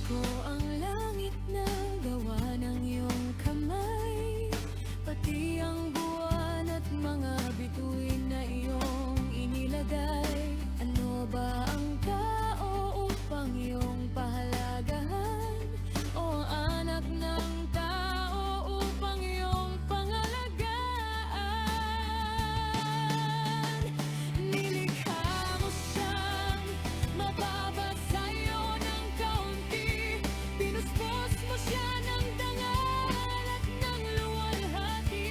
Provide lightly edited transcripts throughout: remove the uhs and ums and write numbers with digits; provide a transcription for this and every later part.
ko ang langit na gawa ng iyong kamay, pati ang buwan at mga bituin na iyong inilagay. Ano ba ang tao upang iyong pahalagahan, o ang anak ng tao upang iyong pangalagaan? Nilikha mo siyang mababa sa'yo ng kaunti, pinuspos mo siya ng dangal at ng luwalhati.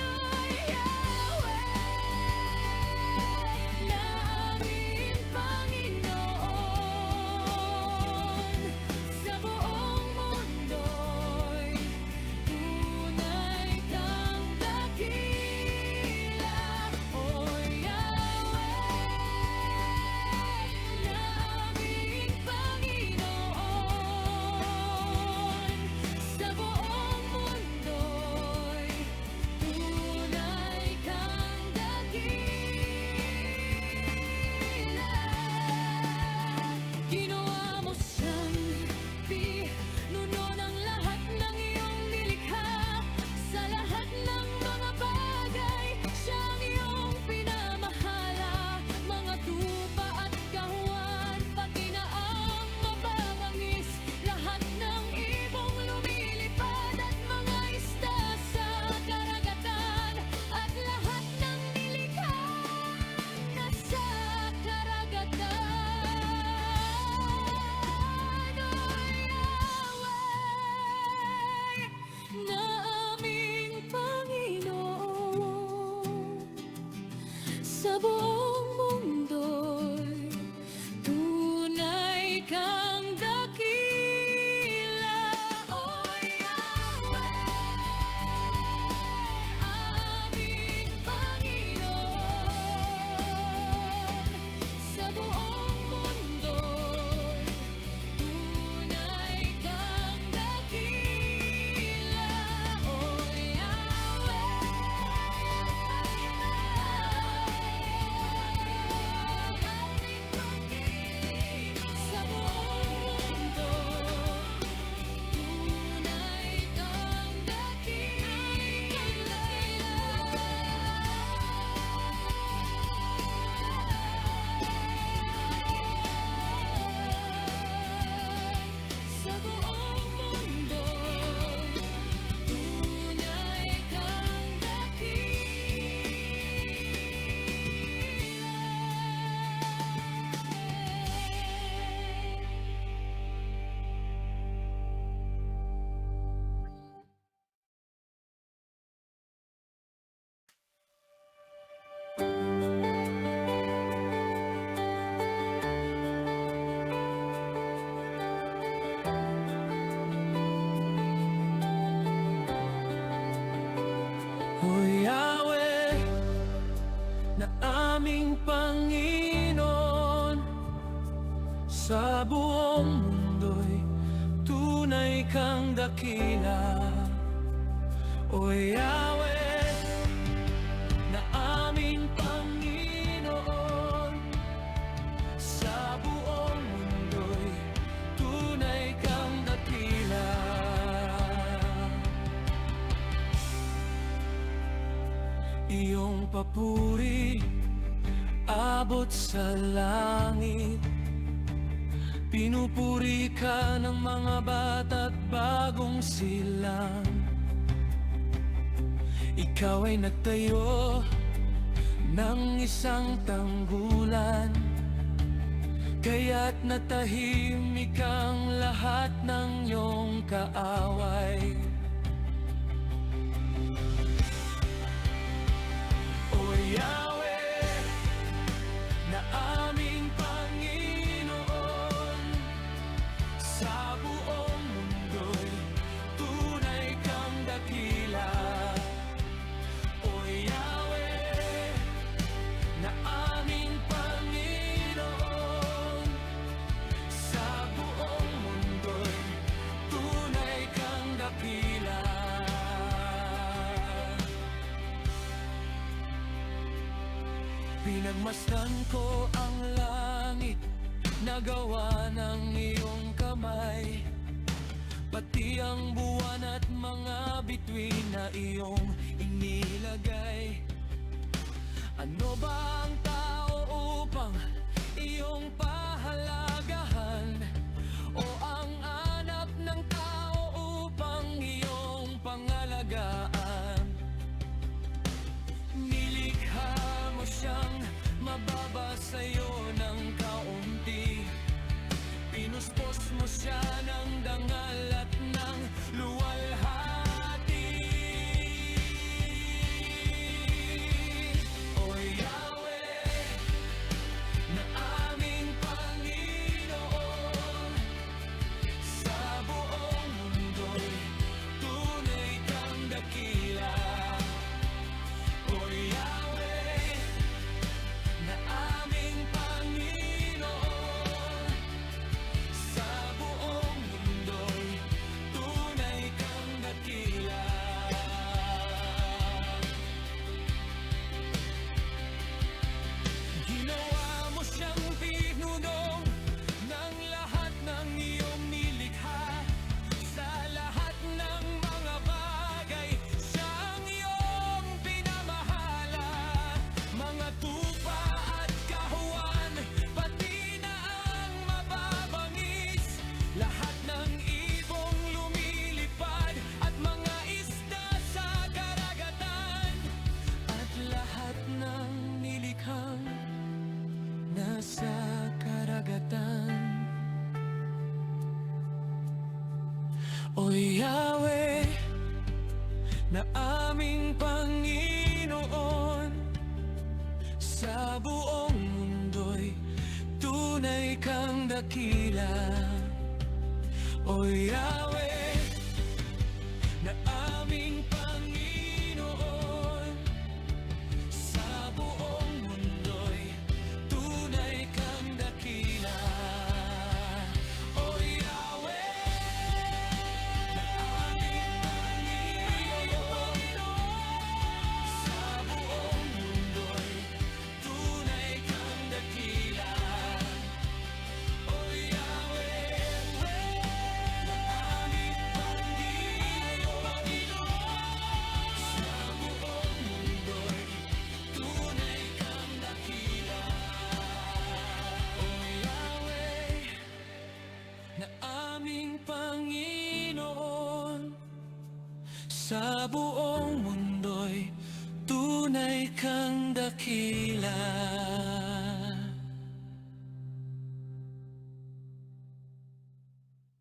Ay, Yahweh, na aming Panginoon, sa buong mundo'y tunay kang dakila. O Yahweh, na aming Panginoon, sa buong mundo'y tunay kang dakila. Ginawa mo siyang pinuno ng lahat ng iyong nilikha. Sa lahat ng mga bagay, siya ang iyong pinamahala. Mga tupa at kahuan, pati na ang mababangis, lahat ng ibong lumilipad at mga isda sa karagatan, at lahat ng nilikha nasa karagatan. O Yahweh, na aming Panginoon, sa buong mundo'y tunay kang dakila. O Yahweh, aming Panginoon, sa buong mundo'y tunay kang dakila. O Yahweh, sa buong mundo, tunay kang dakila. Sa buong mundo, tunay kang dakila. O Yahweh, na aming Panginoon, sa buong mundo'y tunay kang dakila. O Yahweh, na aming Panginoon, sa buong mundo'y tunay kang dakila. Iyong papuri abot sa langit, pinupuri ka ng mga bata't bagong silang. Ikaw ay nagtayo ng isang tanggulan, kaya't natahimik ang lahat ng iyong kaaway. O Yahweh, na aming Panginoon, sa buong mundo'y tunay kang dakila. O Yahweh, na aming Panginoon, sa buong mundo'y tunay kang dakila. Pinagmasdan ko ang langit nagawa ng iyong kamay, pati ang buwan at mga bituin na iyong inilagay. Ano ba ang tao upang iyong pahalagahan? O ang anak ng tao upang iyong pangalagaan? Nilikha mo siyang mababa sa'yo ng kaunti, pinuspos mo siya ng dangal at ng luwalhati. O Yahweh, na aming Panginoon, sa buong mundo'y tunay kang dakila. O Yahweh, na aming Panginoon, sa buong mundo'y tunay kang dakila. Ginawa mo siyang pinunong ng lahat ng iyong nilikha. Sa lahat ng mga bagay, siyang iyong pinamahala. Mga tupa at kahuan, pati na ang mababangis, lahat ng ibong lumilipad at mga isda sa karagatan, at lahat ng nilikhang nasa karagatan. O Yahweh, na aming Panginoon, sa buong mundo'y tunay kang dakila. O Yahweh, na aming Panginoon, sa buong mundo'y tunay kang dakila. O Yahweh, na aming Panginoon, sa buong mundo'y tunay kang dakila. O Yahweh, na aming Panginoon, sa buong mundo'y tunay kang dakila. O Yahweh, na aming Panginoon, sa buong mundo'y tunay kang dakila.